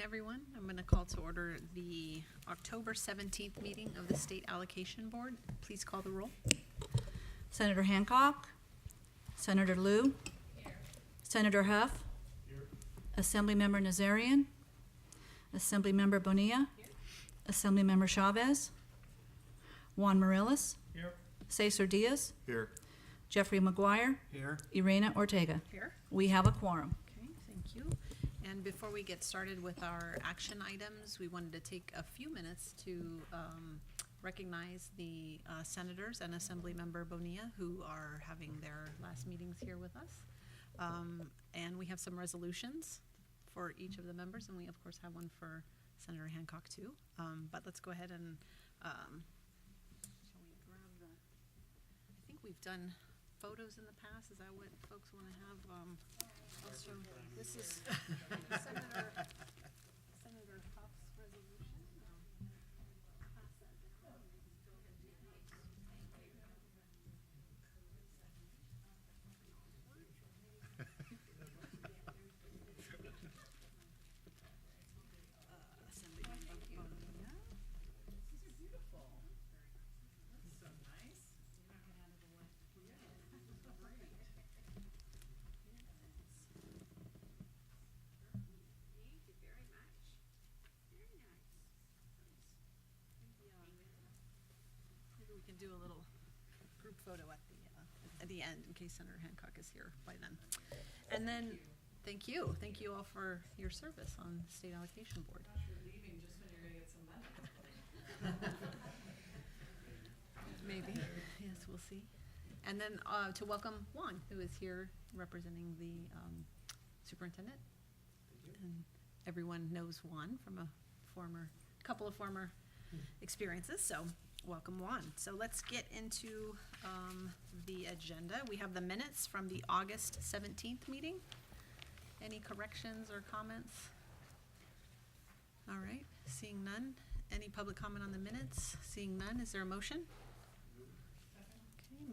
Everyone, I'm going to call to order the October 17th meeting of the State Allocation Board. Please call the roll. Senator Hancock. Senator Liu. Here. Senator Huff. Here. Assemblymember Nazarian. Assemblymember Bonilla. Here. Assemblymember Chavez. Juan Morales. Here. Cesar Diaz. Here. Jeffrey McGuire. Here. Irena Ortega. Here. We have a quorum. Okay, thank you. And before we get started with our action items, we wanted to take a few minutes to recognize the senators and Assemblymember Bonilla who are having their last meetings here with us. And we have some resolutions for each of the members, and we of course have one for Senator Hancock too. But let's go ahead and shall we grab the, I think we've done photos in the past. Is that what folks want to have? Also, this is Senator Huff's resolution. Pass that down. Assemblymember Bonilla. These are beautiful. So nice. Thank you very much. Very nice. Maybe we can do a little group photo at the end in case Senator Hancock is here by then. And then, thank you all for your service on State Allocation Board. You're leaving just when you're going to get some money. Maybe, yes, we'll see. And then to welcome Juan, who is here representing the superintendent. And everyone knows Juan from a couple of former experiences, so welcome Juan. So let's get into the agenda. We have the minutes from the August 17th meeting. Any corrections or comments? All right, seeing none. Any public comment on the minutes? Seeing none, is there a motion? Okay,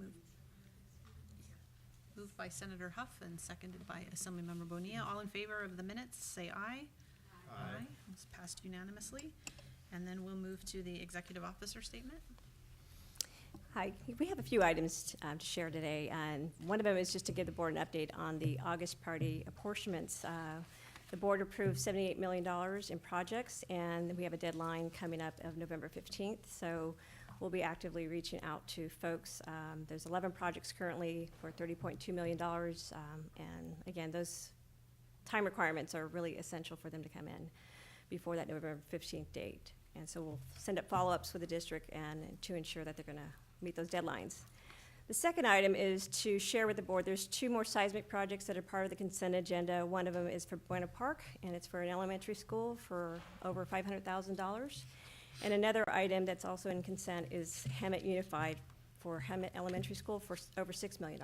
moved by Senator Huff and seconded by Assemblymember Bonilla. All in favor of the minutes, say aye. Aye. It's passed unanimously. And then we'll move to the executive officer statement. Hi, we have a few items to share today, and one of them is just to give the board an update on the August party apportionments. The board approved $78 million in projects, and we have a deadline coming up of November 15th, so we'll be actively reaching out to folks. There's 11 projects currently for $30.2 million, and again, those time requirements are really essential for them to come in before that November 15th date. And so we'll send up follow-ups with the district and to ensure that they're going to meet those deadlines. The second item is to share with the board, there's 2 more seismic projects that are part of the consent agenda. One of them is for Buena Park, and it's for an elementary school for over $500,000. And another item that's also in consent is Hemet Unified for Hemet Elementary School for over $6 million.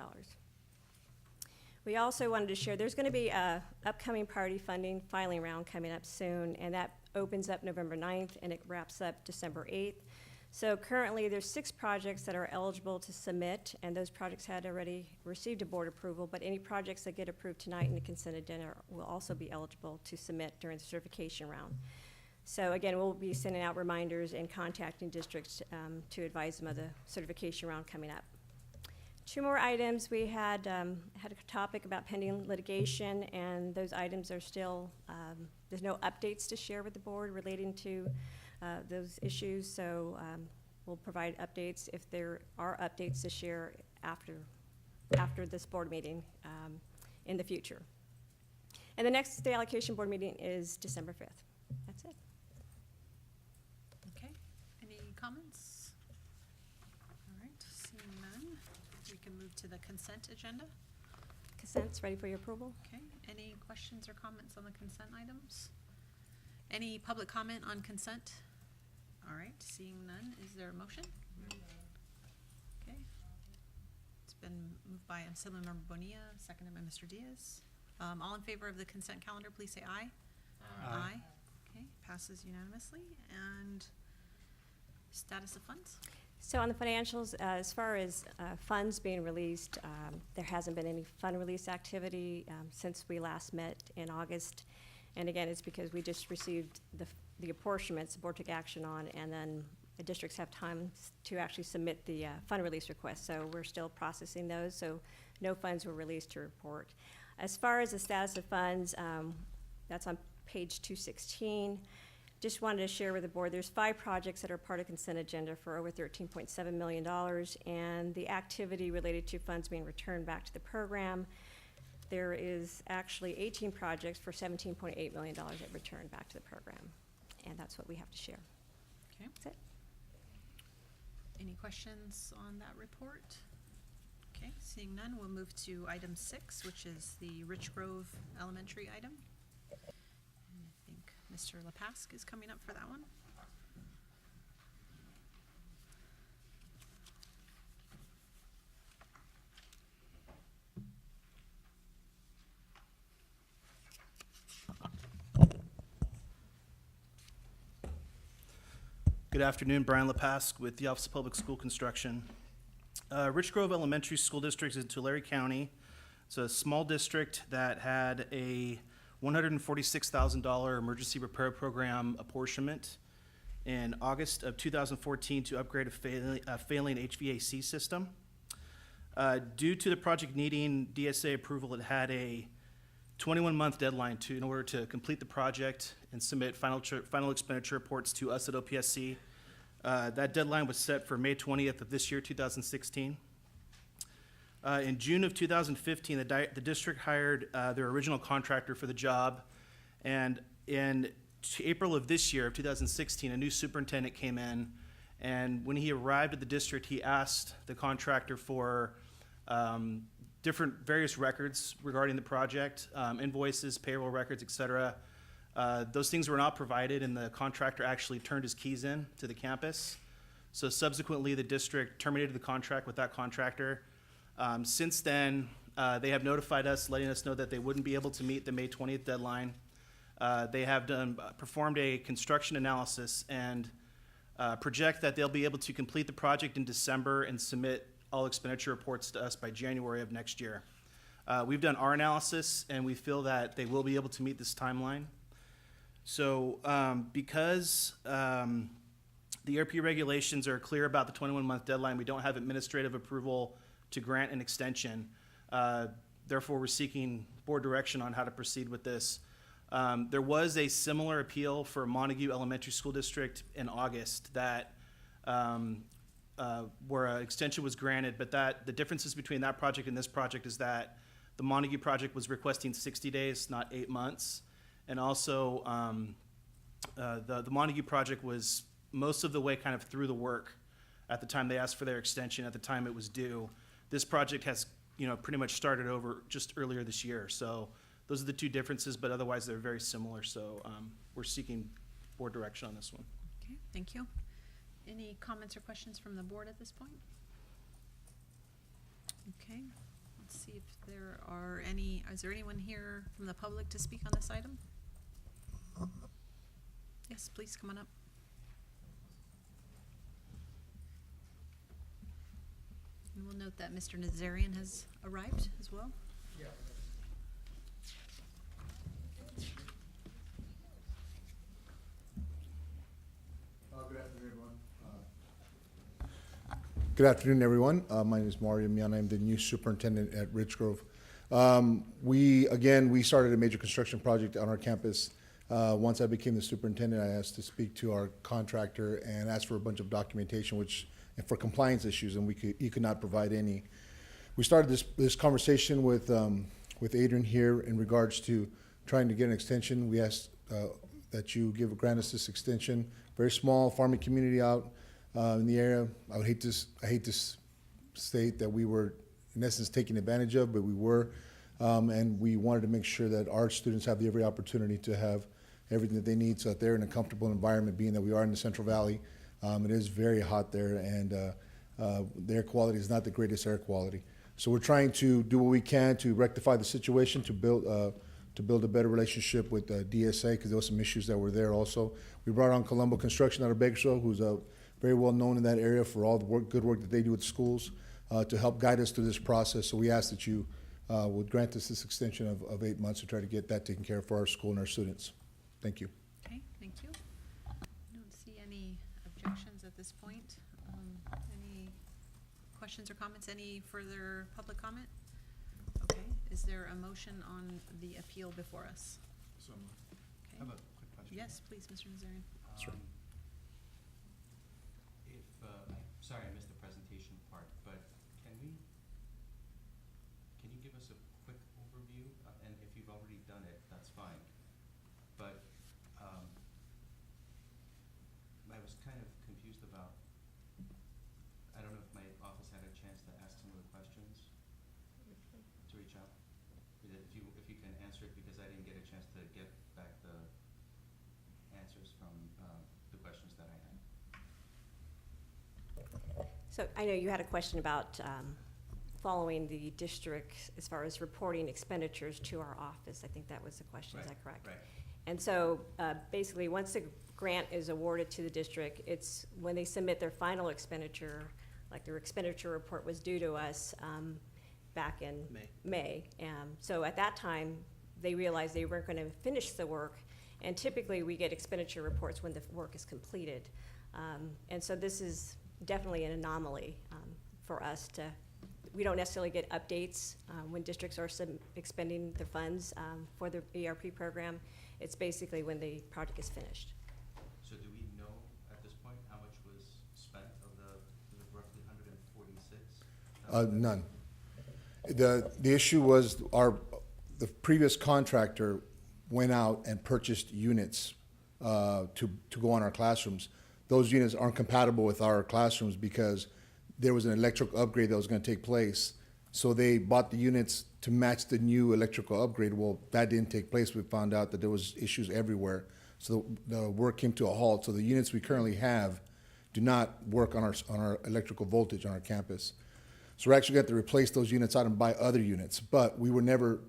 We also wanted to share, there's going to be a upcoming priority funding filing round coming up soon, and that opens up November 9th and it wraps up December 8th. So currently there's 6 projects that are eligible to submit, and those projects had already received a board approval, but any projects that get approved tonight in the consent agenda will also be eligible to submit during the certification round. So again, we'll be sending out reminders and contacting districts to advise them of the certification round coming up. 2 more items. We had a topic about pending litigation, and those items are still, there's no updates to share with the board relating to those issues, so we'll provide updates if there are updates to share after this board meeting in the future. And the next State Allocation Board meeting is December 5th. That's it. Okay, any comments? All right, seeing none, we can move to the consent agenda. Consent's ready for your approval. Okay, any questions or comments on the consent items? Any public comment on consent? All right, seeing none, is there a motion? Okay. It's been moved by Assemblymember Bonilla, seconded by Mr. Diaz. All in favor of the consent calendar, please say aye. Aye. Okay, passes unanimously. And status of funds? So on the financials, as far as funds being released, there hasn't been any fund release activity since we last met in August. And again, it's because we just received the apportionments the board took action on, and then the districts have time to actually submit the fund release request. So we're still processing those, so no funds were released to report. As far as the status of funds, that's on page 216. Just wanted to share with the board, there's 5 projects that are part of consent agenda for over $13.7 million, and the activity related to funds being returned back to the program, there is actually 18 projects for $17.8 million that returned back to the program. And that's what we have to share. Okay. That's it. Any questions on that report? Okay, seeing none, we'll move to item 6, which is the RICHGROVE Elementary item. And I think Mr. Lepask is coming up for that one. Good afternoon, Brian Lepask with the Office of Public School Construction. RICHGROVE Elementary School District is in Tulare County. It's a small district that had a $146,000 emergency repair program apportionment in August of 2014 to upgrade a failing HVAC system. Due to the project needing DSA approval, it had a 21-month deadline in order to complete the project and submit final expenditure reports to us at OPSC. That deadline was set for May 20th of this year, 2016. In June of 2015, the district hired their original contractor for the job, and in April of this year, of 2016, a new superintendent came in, and when he arrived at the district, he asked the contractor for different various records regarding the project, invoices, payroll records, et cetera. Those things were not provided, and the contractor actually turned his keys in to the campus. So subsequently, the district terminated the contract with that contractor. Since then, they have notified us, letting us know that they wouldn't be able to meet the May 20th deadline. They have performed a construction analysis and project that they'll be able to complete the project in December and submit all expenditure reports to us by January of next year. We've done our analysis, and we feel that they will be able to meet this timeline. So because the ERP regulations are clear about the 21-month deadline, we don't have administrative approval to grant an extension. Therefore, we're seeking board direction on how to proceed with this. There was a similar appeal for Montague Elementary School District in August that where an extension was granted, but the differences between that project and this project is that the Montague project was requesting 60 days, not 8 months. And also, the Montague project was most of the way kind of through the work at the time they asked for their extension, at the time it was due. This project has, pretty much started over just earlier this year. So those are the two differences, but otherwise they're very similar. So we're seeking board direction on this one. Okay, thank you. Any comments or questions from the board at this point? Okay, let's see if there are any, is there anyone here from the public to speak on this item? Yes, please come on up. And we'll note that Mr. Nazarian has arrived as well. Good afternoon, everyone. My name is Mario Miana. I'm the new superintendent at RICHGROVE. We started a major construction project on our campus. Once I became the superintendent, I asked to speak to our contractor and ask for a bunch of documentation, for compliance issues, and he could not provide any. We started this conversation with Adrian here in regards to trying to get an extension. We asked that you grant us this extension. Very small farming community out in the area. I hate to state that we were in essence taken advantage of, but we were, and we wanted to make sure that our students have every opportunity to have everything that they need so that they're in a comfortable environment, being that we are in the Central Valley. It is very hot there, and the air quality is not the greatest air quality. So we're trying to do what we can to rectify the situation, to build a better relationship with DSA, because there were some issues that were there also. We brought on Colombo Construction out of Bakersfield, who's very well known in that area for all the good work that they do with schools, to help guide us through this process. So we ask that you would grant us this extension of 8 months to try to get that taken care of for our school and our students. Thank you. Okay, thank you. I don't see any objections at this point. Any questions or comments? Any further public comment? Okay, is there a motion on the appeal before us? So, Okay. I have a quick question. Yes, please, Mr. Nazarian. Sure. Sorry, I missed the presentation part, but can you give us a quick overview? And if you've already done it, that's fine. But, I was kind of confused about, I don't know if my office had a chance to ask some of the questions, to reach out. If you can answer it, because I didn't get a chance to get back the answers from, the questions that I had. So I know you had a question about following the district as far as reporting expenditures to our office. I think that was the question, is that correct? Right. And so basically, once the grant is awarded to the district, it's when they submit their final expenditure, like their expenditure report was due to us back in May. So at that time, they realized they weren't going to finish the work, and typically we get expenditure reports when the work is completed. And so this is definitely an anomaly for us to, we don't necessarily get updates when districts are expending their funds for the ERP program. It's basically when the project is finished. So do we know at this point how much was spent of the roughly 146? None. The issue was the previous contractor went out and purchased units to go on our classrooms. Those units aren't compatible with our classrooms because there was an electrical upgrade that was going to take place. So they bought the units to match the new electrical upgrade. Well, that didn't take place. We found out that there was issues everywhere. So the work came to a halt. So the units we currently have do not work on our electrical voltage on our campus. So we're actually going to have to replace those units out and buy other units. But we were never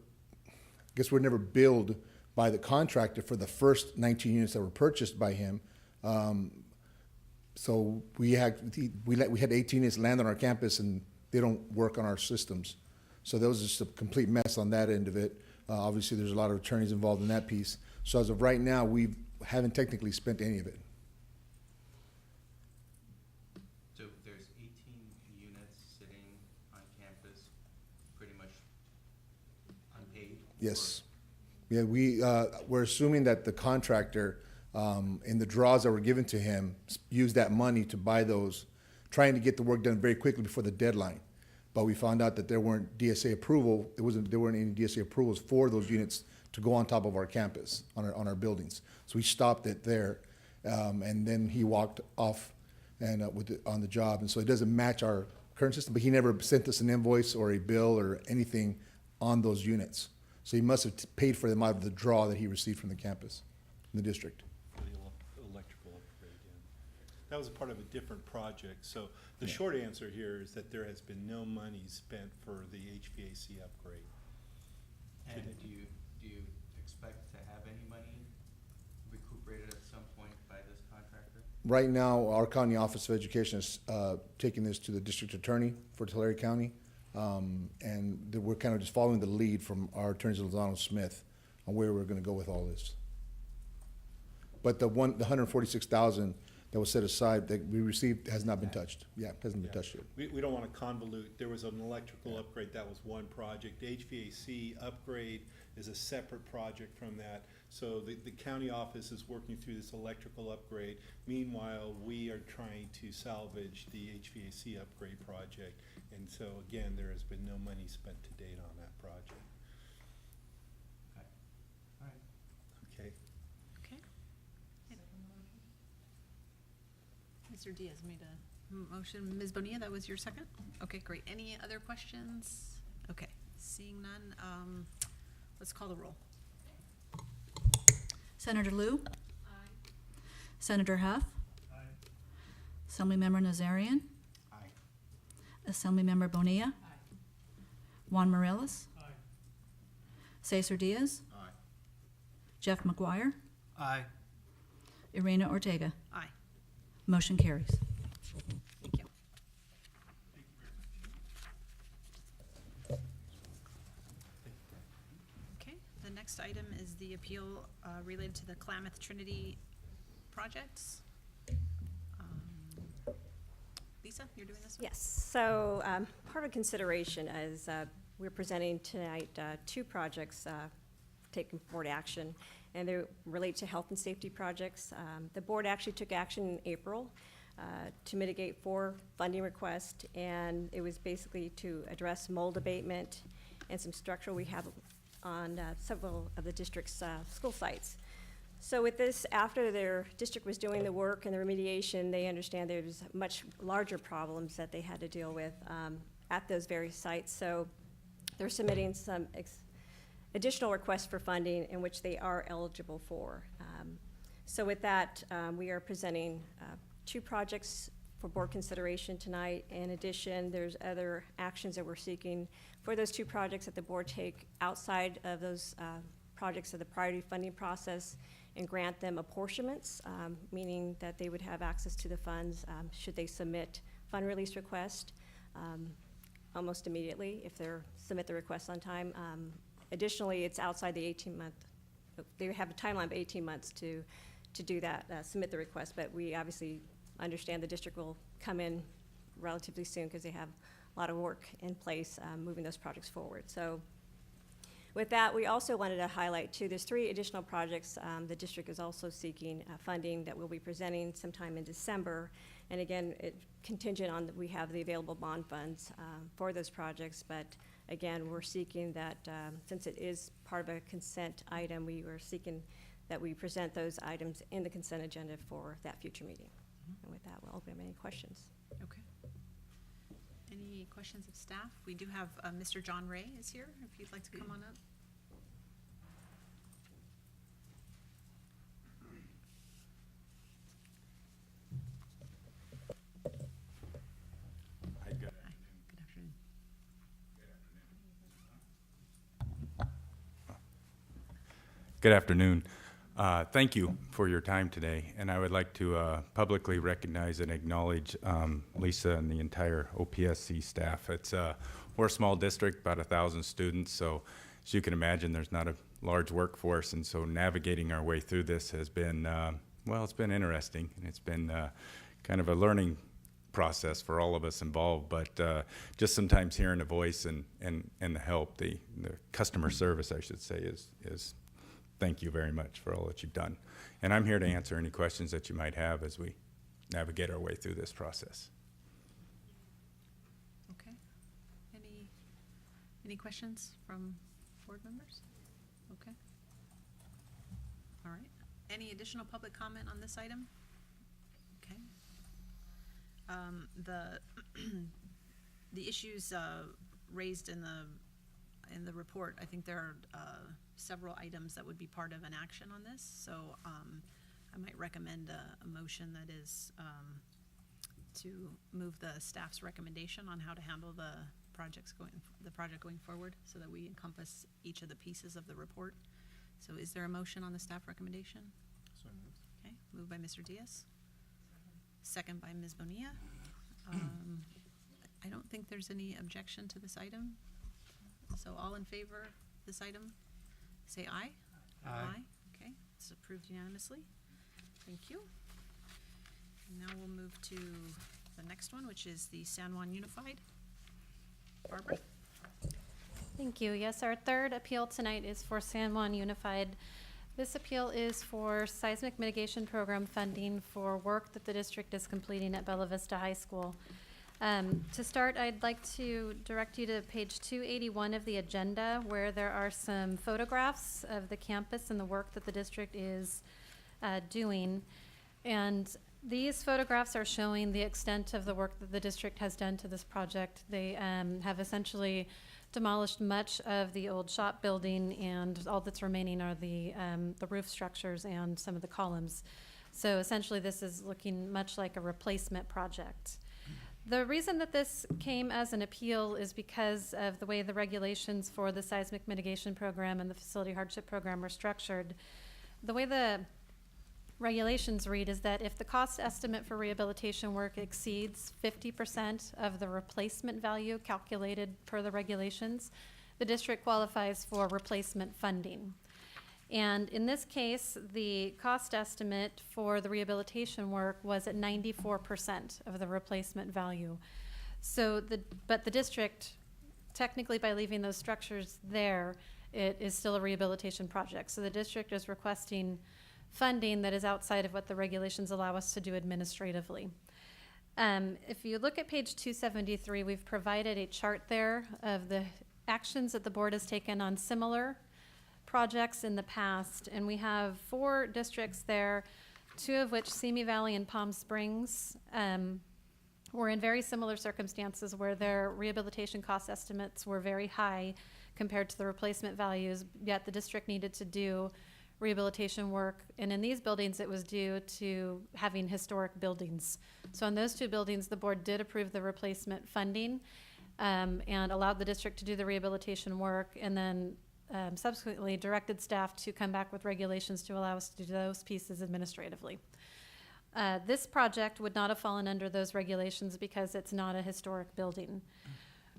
billed by the contractor for the first 19 units that were purchased by him. So we had 18 units land on our campus, and they don't work on our systems. So that was just a complete mess on that end of it. Obviously, there's a lot of attorneys involved in that piece. So as of right now, we haven't technically spent any of it. So there's 18 units sitting on campus, pretty much unpaid? Yes. Yeah, we're assuming that the contractor, in the draws that were given to him, used that money to buy those, trying to get the work done very quickly before the deadline. But we found out that there weren't DSA approval. There weren't any DSA approvals for those units to go on top of our campus, on our buildings. So we stopped it there, and then he walked off and on the job. And so it doesn't match our current system. But he never sent us an invoice or a bill or anything on those units. So he must have paid for them out of the draw that he received from the campus, from the district. For the electrical upgrade, yeah. That was a part of a different project. So the short answer here is that there has been no money spent for the HVAC upgrade. And do you expect to have any money recuperated at some point by this contractor? Right now, our county office of education is taking this to the district attorney for Tulare County. And we're kind of just following the lead from our attorney Lozano Smith on where we're going to go with all this. But the 146,000 that was set aside that we received has not been touched. Yeah, hasn't been touched yet. We don't want to convolute. There was an electrical upgrade, that was one project. HVAC upgrade is a separate project from that. So the county office is working through this electrical upgrade. Meanwhile, we are trying to salvage the HVAC upgrade project. And so again, there has been no money spent to date on that project. Okay, all right. Okay. Okay. Mr. Diaz made a motion. Ms. Bonilla, that was your second? Okay, great. Any other questions? Okay, seeing none, let's call the roll. Senator Lou? Aye. Senator Huff? Aye. Assemblymember Nazarian? Aye. Assemblymember Bonilla? Juan Morales? Cesar Diaz? Aye. Jeff McGuire? Aye. Irina Ortega? Aye. Motion carries. Thank you. next item is the appeal related to the KLAMATH-TRINITY projects. Lisa, you're doing this one? Yes, so part of consideration is we're presenting tonight two projects taking board action, and they relate to health and safety projects. The board actually took action in April to mitigate 4 funding requests, and it was basically to address mold abatement and some structural rehab on several of the district's school sites. So with this, after their district was doing the work and the remediation, they understand there's much larger problems that they had to deal with at those various sites. So they're submitting some additional requests for funding in which they are eligible for. So with that, we are presenting 2 projects for board consideration tonight. In addition, there's other actions that we're seeking for those 2 projects that the board take outside of those projects of the priority funding process and grant them apportionments, meaning that they would have access to the funds should they submit fund release request almost immediately if they submit the request on time. Additionally, it's outside the 18-month, they have a timeline of 18 months to do that, submit the request, but we obviously understand the district will come in relatively soon because they have a lot of work in place moving those projects forward. So with that, we also wanted to highlight too, there's 3 additional projects the district is also seeking funding that we'll be presenting sometime in December. And again, it contingent on that we have the available bond funds for those projects. But again, we're seeking that since it is part of a consent item, we were seeking that we present those items in the consent agenda for that future meeting. And with that, we'll open up any questions. Okay. Any questions of staff? We do have Mr. John Ray is here, if you'd like to come on up. Hi, good. Hi, good afternoon. Good afternoon. Thank you for your time today, and I would like to publicly recognize and acknowledge Lisa and the entire OPSC staff. We're a small district, about 1,000 students, so as you can imagine, there's not a large workforce, and so navigating our way through this has been, well, it's been interesting, and it's been kind of a learning process for all of us involved, but just sometimes hearing the voice and the help, the customer service, I should say, is thank you very much for all that you've done. And I'm here to answer any questions that you might have as we navigate our way through this process. Okay. Any questions from board members? Okay. All right. Any additional public comment on this item? Okay. The issues raised in the report, I think there are several items that would be part of an action on this. So I might recommend a motion that is to move the staff's recommendation on how to handle the project going forward, so that we encompass each of the pieces of the report. So is there a motion on the staff recommendation? So moved. Okay, moved by Mr. Diaz. Second by Ms. Bonilla. I don't think there's any objection to this item. So all in favor of this item, say aye. Aye. Okay, it's approved unanimously. Thank you. And now we'll move to the next one, which is the San Juan Unified. Barbara? Thank you. Yes, our third appeal tonight is for San Juan Unified. This appeal is for Seismic Mitigation Program funding for work that the district is completing at Bella Vista High School. To start, I'd like to direct you to page 281 of the agenda, where there are some photographs of the campus and the work that the district is doing. And these photographs are showing the extent of the work that the district has done to this project. They have essentially demolished much of the old shop building, and all that's remaining are the roof structures and some of the columns. So essentially this is looking much like a replacement project. The reason that this came as an appeal is because of the way the regulations for the Seismic Mitigation Program and the Facility Hardship Program are structured. The way the regulations read is that if the cost estimate for rehabilitation work exceeds 50% of the replacement value calculated per the regulations, the district qualifies for replacement funding. And in this case, the cost estimate for the rehabilitation work was at 94% of the replacement value. So but the district, technically by leaving those structures there, it is still a rehabilitation project. So the district is requesting funding that is outside of what the regulations allow us to do administratively. If you look at page 273, we've provided a chart there of the actions that the board has taken on similar projects in the past, and we have 4 districts there, 2 of which, Simi Valley and Palm Springs, were in very similar circumstances where their rehabilitation cost estimates were very high compared to the replacement values, yet the district needed to do rehabilitation work, and in these buildings it was due to having historic buildings. So on those 2 buildings, the board did approve the replacement funding and allowed the district to do the rehabilitation work, and then subsequently directed staff to come back with regulations to allow us to do those pieces administratively. This project would not have fallen under those regulations because it's not a historic building.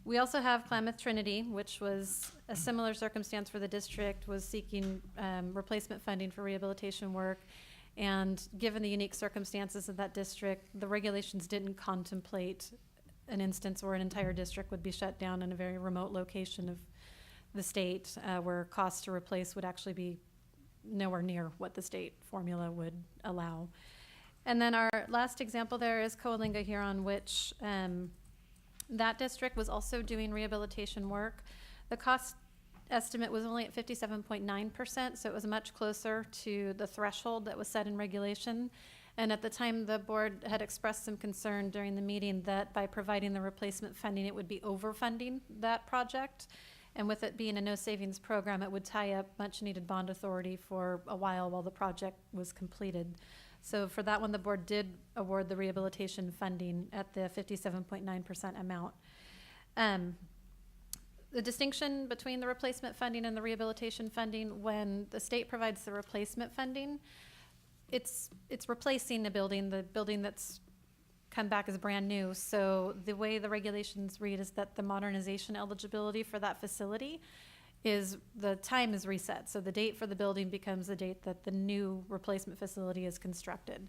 We also have KLAMATH-TRINITY, which was a similar circumstance where the district was seeking replacement funding for rehabilitation work. And given the unique circumstances of that district, the regulations didn't contemplate an instance where an entire district would be shut down in a very remote location of the state, where cost to replace would actually be nowhere near what the state formula would allow. And then our last example there is Coalinga Huron, which that district was also doing rehabilitation work. The cost estimate was only at 57.9%, so it was much closer to the threshold that was set in regulation. And at the time, the board had expressed some concern during the meeting that by providing the replacement funding, it would be overfunding that project. And with it being a no savings program, it would tie up much needed bond authority for a while the project was completed. So for that one, the board did award the rehabilitation funding at the 57.9% amount. The distinction between the replacement funding and the rehabilitation funding, when the state provides the replacement funding, it's replacing the building that's come back as brand new. So the way the regulations read is that the modernization eligibility for that facility is the time is reset. So the date for the building becomes the date that the new replacement facility is constructed.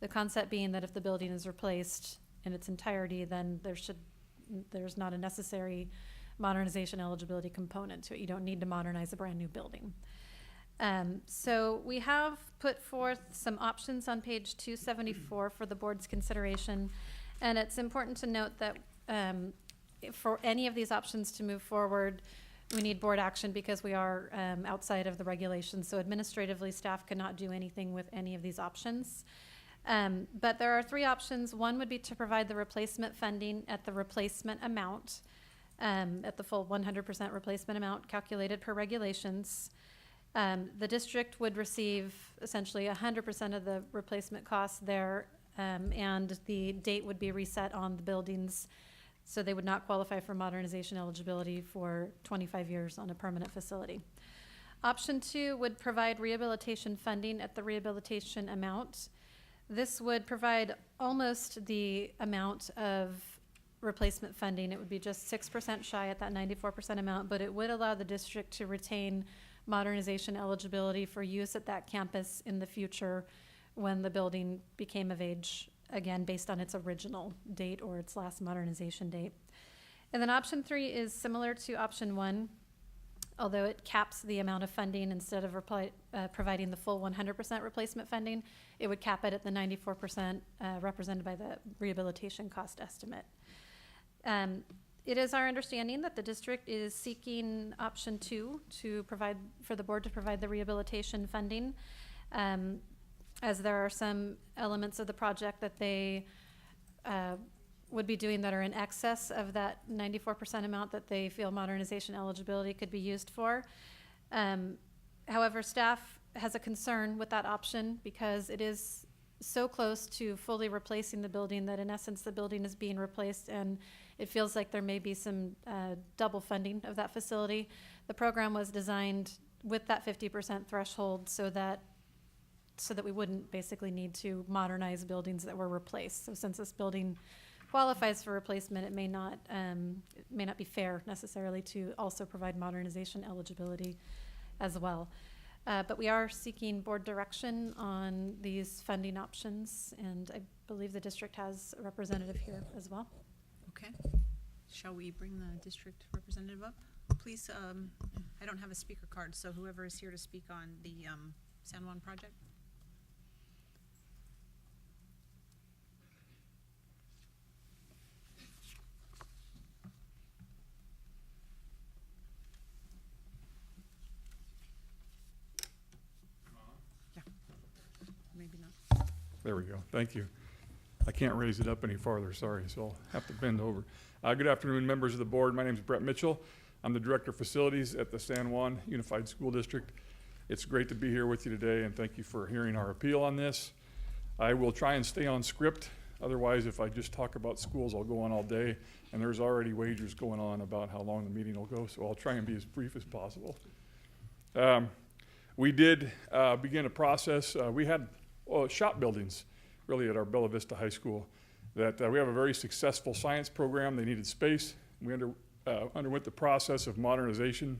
The concept being that if the building is replaced in its entirety, then there's not a necessary modernization eligibility component to it. You don't need to modernize a brand new building. So we have put forth some options on page 274 for the board's consideration. And it's important to note that for any of these options to move forward, we need board action because we are outside of the regulations. So administratively, staff cannot do anything with any of these options. But there are 3 options. One would be to provide the replacement funding at the replacement amount, at the full 100% replacement amount calculated per regulations. The district would receive essentially 100% of the replacement costs there, and the date would be reset on the buildings, so they would not qualify for modernization eligibility for 25 years on a permanent facility. Option 2 would provide rehabilitation funding at the rehabilitation amount. This would provide almost the amount of replacement funding. It would be just 6% shy at that 94% amount, but it would allow the district to retain modernization eligibility for use at that campus in the future when the building became of age, again, based on its original date or its last modernization date. And then option 3 is similar to option 1, although it caps the amount of funding. Instead of providing the full 100% replacement funding, it would cap it at the 94% represented by the rehabilitation cost estimate. It is our understanding that the district is seeking option 2 to provide, for the board to provide the rehabilitation funding, as there are some elements of the project that they would be doing that are in excess of that 94% amount that they feel modernization eligibility could be used for. However, staff has a concern with that option because it is so close to fully replacing the building that in essence the building is being replaced, and it feels like there may be some double funding of that facility. The program was designed with that 50% threshold so that we wouldn't basically need to modernize buildings that were replaced. So since this building qualifies for replacement, it may not be fair necessarily to also provide modernization eligibility as well. But we are seeking board direction on these funding options, and I believe the district has a representative here as well. Okay. Shall we bring the district representative up? Please, I don't have a speaker card, so whoever is here to speak on the San Juan project. Yeah, maybe not. There we go. Thank you. I can't raise it up any farther, sorry, so I'll have to bend over. Good afternoon, members of the board. My name is Brett Mitchell. I'm the Director of Facilities at the San Juan Unified School District. It's great to be here with you today, and thank you for hearing our appeal on this. I will try and stay on script. Otherwise, if I just talk about schools, I'll go on all day, and there's already wagers going on about how long the meeting will go, so I'll try and be as brief as possible. We did begin a process. We had shop buildings, really, at our Bella Vista High School. That we have a very successful science program. They needed space. We underwent the process of modernization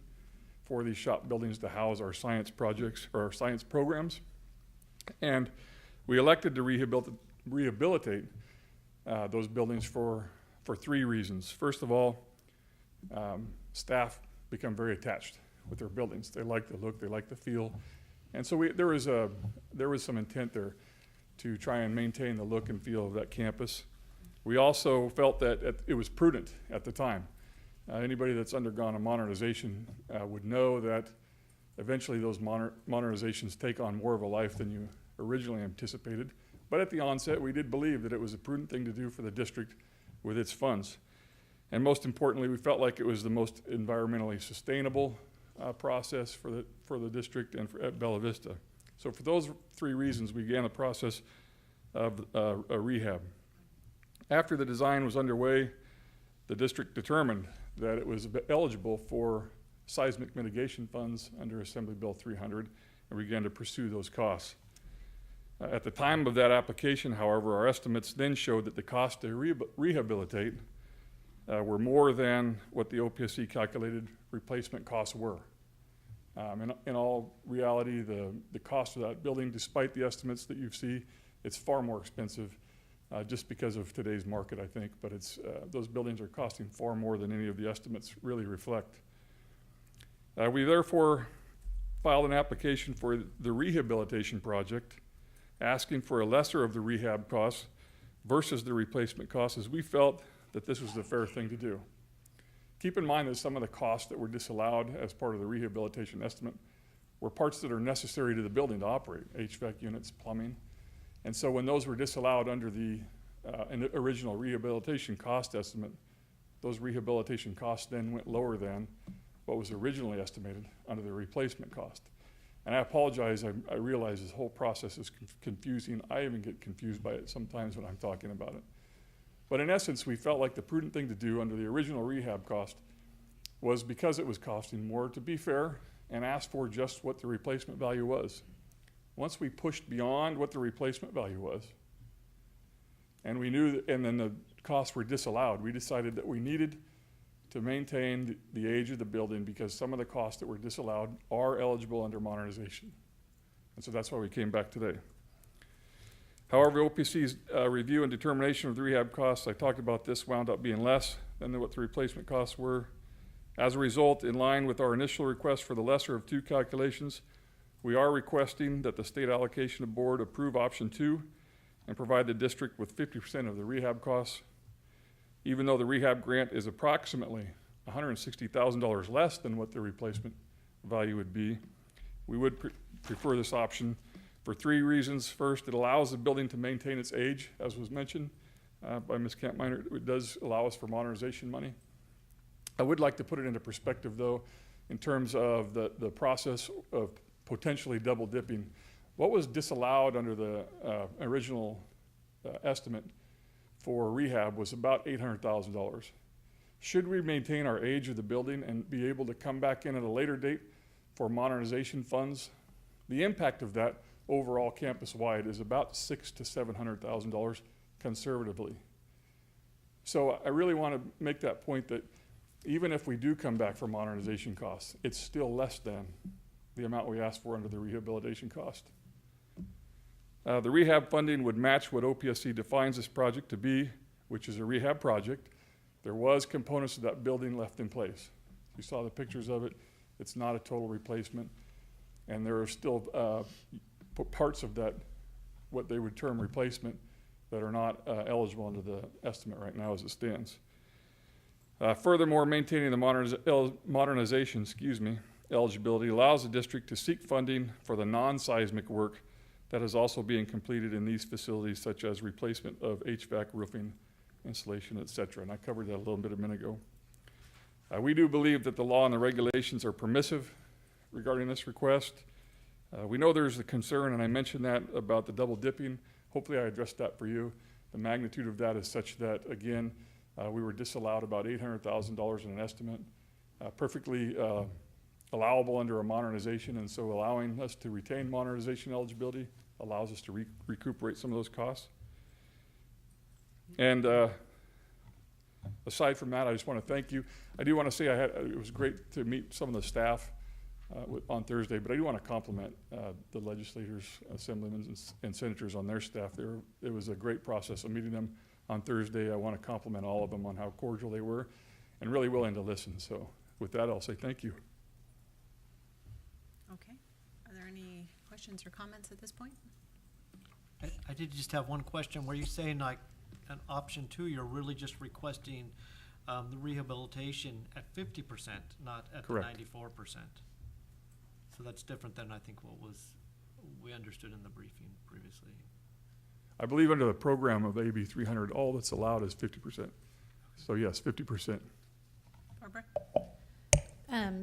for these shop buildings to house our science projects or our science programs. And we elected to rehabilitate those buildings for 3 reasons. First of all, staff become very attached with their buildings. They like the look, they like the feel. And so there was some intent there to try and maintain the look and feel of that campus. We also felt that it was prudent at the time. Anybody that's undergone a modernization would know that eventually those modernizations take on more of a life than you originally anticipated. But at the onset, we did believe that it was a prudent thing to do for the district with its funds. And most importantly, we felt like it was the most environmentally sustainable process for the district and at Bella Vista. So for those 3 reasons, we began the process of a rehab. After the design was underway, the district determined that it was eligible for seismic mitigation funds under Assembly Bill 300 and began to pursue those costs. At the time of that application, however, our estimates then showed that the cost to rehabilitate were more than what the OPSC calculated replacement costs were. In all reality, the cost of that building, despite the estimates that you see, it's far more expensive just because of today's market, I think. But those buildings are costing far more than any of the estimates really reflect. We therefore filed an application for the rehabilitation project, asking for a lesser of the rehab costs versus the replacement costs, as we felt that this was the fair thing to do. Keep in mind that some of the costs that were disallowed as part of the rehabilitation estimate were parts that are necessary to the building to operate, HVAC units, plumbing. And so when those were disallowed under the original rehabilitation cost estimate, those rehabilitation costs then went lower than what was originally estimated under the replacement cost. And I apologize, I realize this whole process is confusing. I even get confused by it sometimes when I'm talking about it. But in essence, we felt like the prudent thing to do under the original rehab cost was, because it was costing more, to be fair and ask for just what the replacement value was. Once we pushed beyond what the replacement value was, and we knew that, and then the costs were disallowed, we decided that we needed to maintain the age of the building because some of the costs that were disallowed are eligible under modernization. And so that's why we came back today. However, OPC's review and determination of the rehab costs, I talked about this, wound up being less than what the replacement costs were. As a result, in line with our initial request for the lesser of 2 calculations, we are requesting that the State Allocation Board approve option 2 and provide the district with 50% of the rehab costs. Even though the rehab grant is approximately $160,000 less than what the replacement value would be, we would prefer this option for 3 reasons. First, it allows the building to maintain its age, as was mentioned by Ms. Kampminer. It does allow us for modernization money. I would like to put it into perspective, though, in terms of the process of potentially double dipping. What was disallowed under the original estimate for rehab was about $800,000. Should we maintain our age of the building and be able to come back in at a later date for modernization funds, the impact of that overall campus-wide is about $600,000 to $700,000 conservatively. So I really want to make that point that even if we do come back for modernization costs, it's still less than the amount we asked for under the rehabilitation cost. The rehab funding would match what OPSC defines this project to be, which is a rehab project. There was components of that building left in place. You saw the pictures of it. It's not a total replacement. And there are still parts of that, what they would term replacement, that are not eligible under the estimate right now as it stands. Furthermore, maintaining the modernization, eligibility allows the district to seek funding for the non-seismic work that is also being completed in these facilities, such as replacement of HVAC, roofing, insulation, et cetera. And I covered that a little bit a minute ago. We do believe that the law and the regulations are permissive regarding this request. We know there's a concern, and I mentioned that about the double dipping. Hopefully I addressed that for you. The magnitude of that is such that, again, we were disallowed about $800,000 in an estimate, perfectly allowable under a modernization, and so allowing us to retain modernization eligibility allows us to recuperate some of those costs. And aside from that, I just want to thank you. I do want to say it was great to meet some of the staff on Thursday, but I do want to compliment the legislators, assemblymen, and senators on their staff. It was a great process of meeting them on Thursday. I want to compliment all of them on how cordial they were and really willing to listen. So with that, I'll say thank you. Okay. Are there any questions or comments at this point? I did just have one question. Were you saying like an option 2, you're really just requesting the rehabilitation at 50%, not at Correct. the 94%? So that's different than I think what we understood in the briefing previously. I believe under the program of AB 300, all that's allowed is 50%. So yes, 50%. Barbara?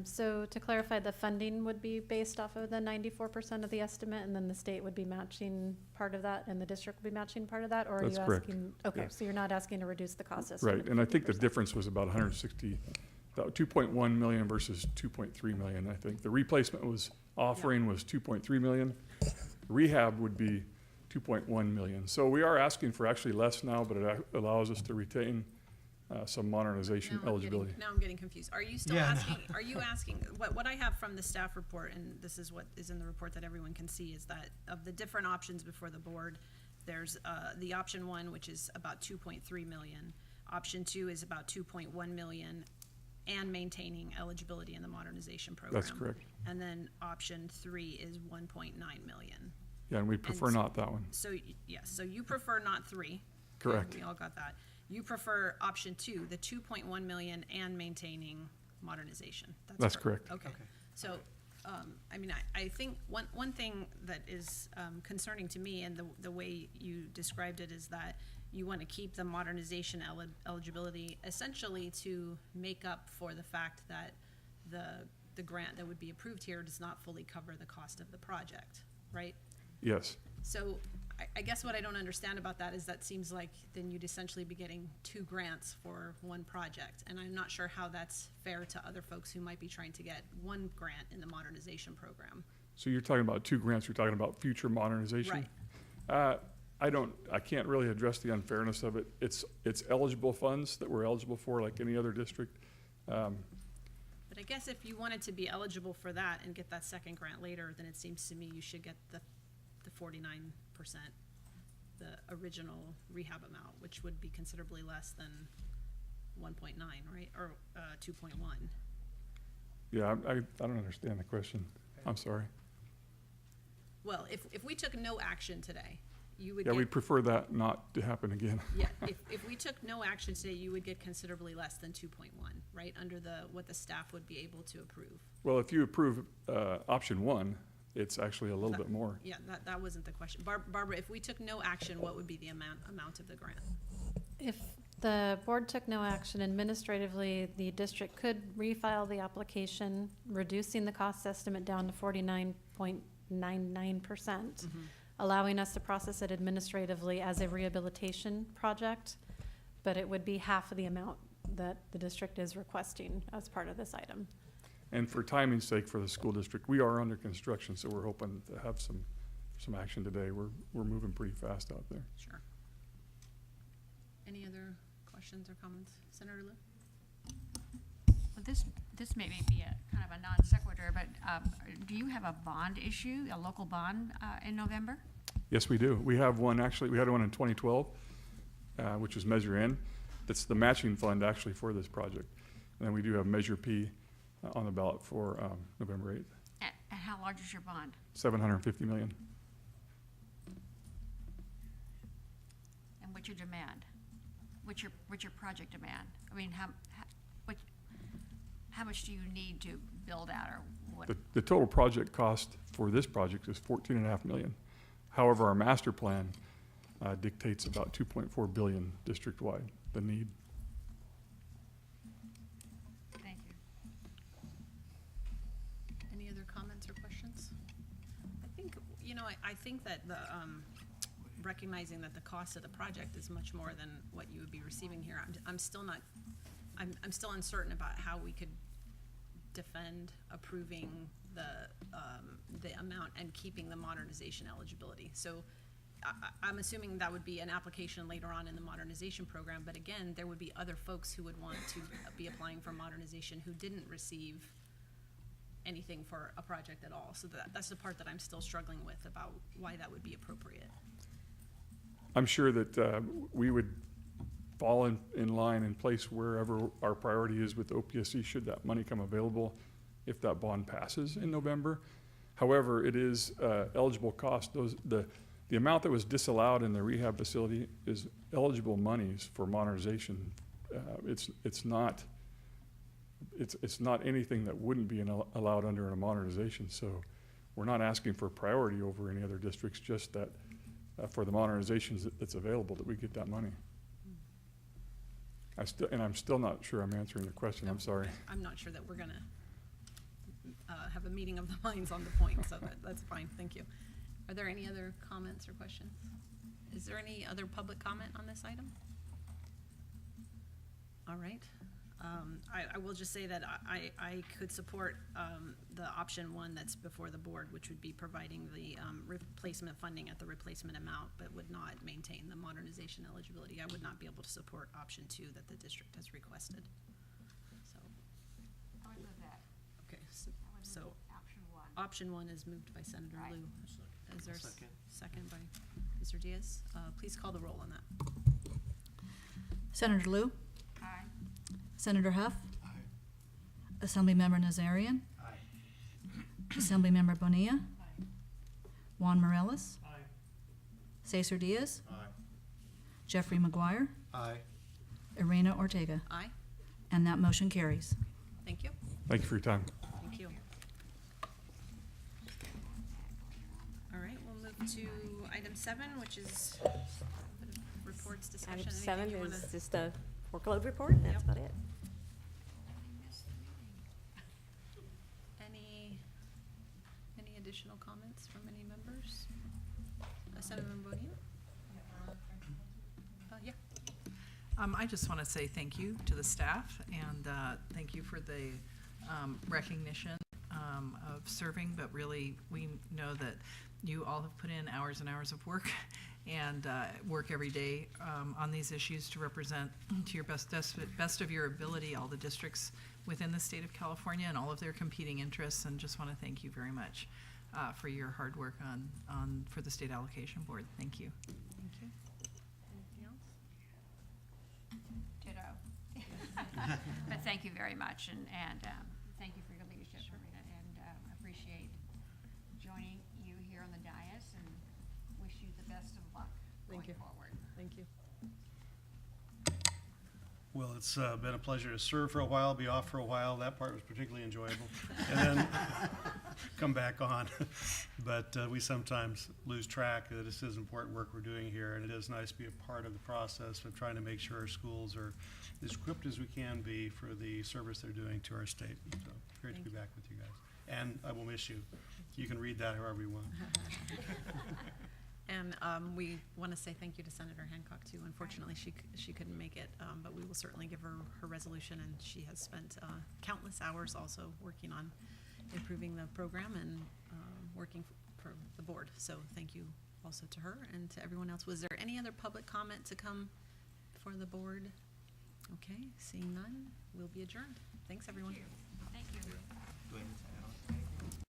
So to clarify, the funding would be based off of the 94% of the estimate, and then the state would be matching part of that, and the district would be matching part of that, or are That's you correct. asking? Okay, Yeah. so you're not asking to reduce the cost estimate. Right, and I think the 50%. difference was about 2.1 million versus 2.3 million, I think. The replacement was offering was 2.3 million. Rehab would be 2.1 million. So we are asking for actually less now, but it allows us to retain some modernization eligibility. Now I'm getting confused. Are you still Yeah, I asking, are you asking, what I have from the staff report, and this is what is in the report that everyone can see, is that of the different options before the board, there's the option 1, which is about 2.3 million. Option 2 is about 2.1 million, and maintaining eligibility in the modernization program. That's correct. And then option 3 is 1.9 million. Yeah, and we prefer And so- not that one. So, yes, so you prefer not 3. Correct. We all got that. You prefer option 2, the 2.1 million and maintaining modernization. That's correct. Okay. So, I mean, I think one thing that is concerning to me, and the way you described it, is that you want to keep the modernization eligibility essentially to make up for the fact that the grant that would be approved here does not fully cover the cost of the project, right? Yes. So I guess what I don't understand about that is that seems like then you'd essentially be getting 2 grants for 1 project. And I'm not sure how that's fair to other folks who might be trying to get 1 grant in the modernization program. So you're talking about 2 grants, you're talking about future modernization? Right. I can't really address the unfairness of it. It's eligible funds that we're eligible for like any other district. But I guess if you wanted to be eligible for that and get that second grant later, then it seems to me you should get the 49%, the original rehab amount, which would be considerably less than 1.9, right? Or 2.1. Yeah, I don't understand the question. I'm sorry. Well, if we took no action today, you would Yeah, get. we'd prefer that not to happen again. Yeah, if we took no action today, you would get considerably less than 2.1, right, under what the staff would be able to approve. Well, if you approve option 1, it's actually a little bit more. Yeah, that wasn't the question. Barbara, if we took no action, what would be the amount of the grant? If the board took no action administratively, the district could refile the application, reducing the cost estimate down to 49.99%, allowing us to process it administratively as a rehabilitation project, but it would be half of the amount that the district is requesting as part of this item. And for timing's sake for the school district, we are under construction, so we're hoping to have some action today. We're moving pretty fast out there. Sure. Any other questions or comments? Senator Liu? So this may be a kind of a non sequitur, but do you have a bond issue, a local bond in November? Yes, we do. We have one, actually, we had one in 2012, which was Measure N. That's the matching fund actually for this project. And then we do have Measure P on the ballot for November 8th. And how large is your bond? $750 million. And what's your demand? What's your project demand? I mean, how much do you need to build out, or what? The total project cost for this project is $14.5 million. However, our master plan dictates about $2.4 billion district-wide, the need. Thank you. Any other comments or questions? I think, I think that the, recognizing that the cost of the project is much more than what you would be receiving here, I'm still not, I'm still uncertain about how we could defend approving the amount and keeping the modernization eligibility. So I'm assuming that would be an application later on in the modernization program, but again, there would be other folks who would want to be applying for modernization who didn't receive anything for a project at all. So that's the part that I'm still struggling with about why that would be appropriate. I'm sure that we would fall in line in place wherever our priority is with OPSC should that money come available if that bond passes in November. However, it is eligible cost. The amount that was disallowed in the rehab facility is eligible monies for modernization. It's not anything that wouldn't be allowed under a modernization. So we're not asking for priority over any other districts, just that for the modernizations that's available that we get that money. I'm still not sure I'm answering the question. No, I'm sorry. I'm not sure that we're gonna have a meeting of the minds on the point, so that's fine, thank you. Are there any other comments or questions? Is there any other public comment on this item? All right. I will just say that I could support the option one that's before the board, which would be providing the replacement funding at the replacement amount, but would not maintain the modernization eligibility. I would not be able to support option two that the district has requested. So, I would move that. okay, I would so move option one. option one is moved by Senator Right. Liu. Is there a Second. second by Mr. Diaz? Please call the roll on that. Senator Liu, Aye. Senator Huff, Assemblymember Nazarian, Assemblymember Bonilla, Juan Morales, Cesar Diaz, Jeffrey McGuire, Aye. Irena Ortega, Aye, and that motion carries. thank you. Thank you for your time. Thank you. All right, we'll move to item 7, which is reports, discussion. Item Anything 7 you wanna- is just a workload report, and that's Yep. about it. Any additional comments from any members? Senator Bonilla? Yeah. I just want to say thank you to the staff, and thank you for the recognition of serving, but really, we know that you all have put in hours and hours of work and work every day on these issues to represent to your best of your ability all the districts within the state of California and all of their competing interests, and just want to thank you very much for your hard work for the State Allocation Board. Thank you. Thank you. Anything else? Ditto. But thank you very much, and thank you for your leadership, Marina, and appreciate joining you here on the dais, and wish you the best of luck Thank going you. forward. Thank you. Well, it's been a pleasure to serve for a while, be off for a while. That part was particularly enjoyable. And then come back on. But we sometimes lose track that this is important work we're doing here, and it is nice to be a part of the process of trying to make sure our schools are as equipped as we can be for the service they're doing to our state. So great to be back with you guys. And I will miss you. You can read that however you want. And we want to say thank you to Senator Hancock, too. Unfortunately, she couldn't make it, but we will certainly give her resolution, and she has spent countless hours also working on improving the program and working for the board. So thank you also to her and to everyone else. Was there any other public comment to come before the board? Okay, seeing none, we'll be adjourned. Thanks, everyone. Thank you. Do I need to